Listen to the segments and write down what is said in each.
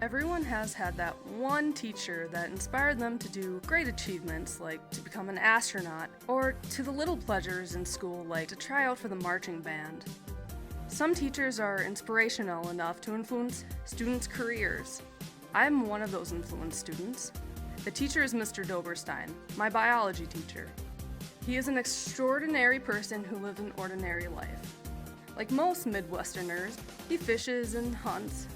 Everyone has had that one teacher that inspired them to do great achievements like to become an astronaut, or to the little pleasures in school like to try out for the marching band. Some teachers are inspirational enough to influence students' careers. I'm one of those influenced students. The teacher is Mr. Doberstein, my biology teacher. He is an extraordinary person who lived an ordinary life. Like most Midwesterners, he fishes and hunts.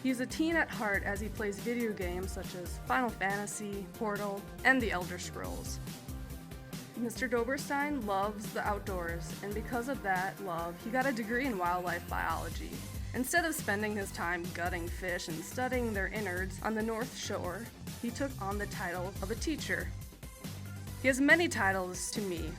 He's a teen at heart as he plays video games such as Final Fantasy, Portal, and The Elder Scrolls. Mr. Doberstein loves the outdoors, and because of that love, he got a degree in wildlife biology. Instead of spending his time gutting fish and studying their innards on the North Shore, he took on the title of a teacher. He has many titles to me: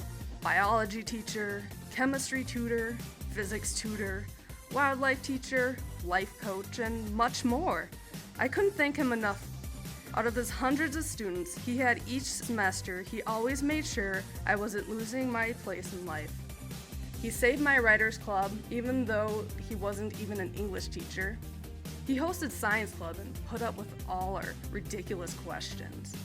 biology teacher, chemistry tutor, physics tutor, wildlife teacher, life coach, and much more. I couldn't thank him enough. Out of his hundreds of students he had each semester, he always made sure I wasn't losing my place in life. He saved my writers club, even though he wasn't even an English teacher. He hosted science club and put up with all our ridiculous questions.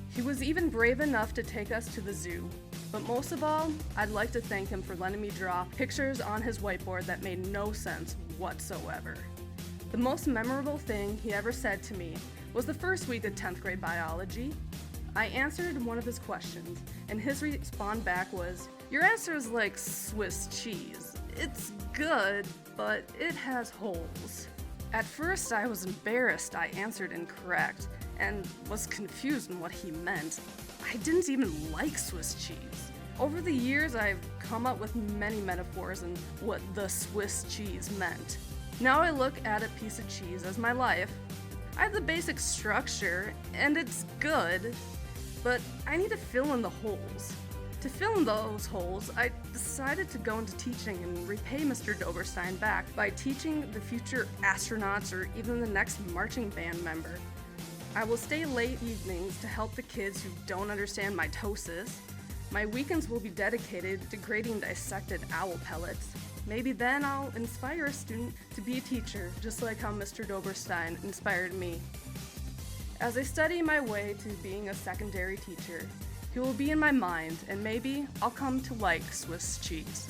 He was even brave enough to take us to the zoo. But most of all, I'd like to thank him for letting me draw pictures on his whiteboard that made no sense whatsoever. The most memorable thing he ever said to me was the first week of 10th grade biology. I answered one of his questions, and his response back was, "Your answer is like Swiss cheese. It's good, but it has holes." At first, I was embarrassed I answered incorrect, and was confused in what he meant. I didn't even like Swiss cheese. Over the years, I've come up with many metaphors on what the Swiss cheese meant. Now I look at a piece of cheese as my life. I have the basic structure, and it's good, but I need to fill in the holes. To fill in those holes, I decided to go into teaching and repay Mr. Doberstein back by teaching the future astronauts or even the next marching band member. I will stay late evenings to help the kids who don't understand mitosis. My weekends will be dedicated to grading dissected owl pellets. Maybe then I'll inspire a student to be a teacher, just like how Mr. Doberstein inspired me. As I study my way to being a secondary teacher, he will be in my mind, and maybe I'll come to like Swiss cheese.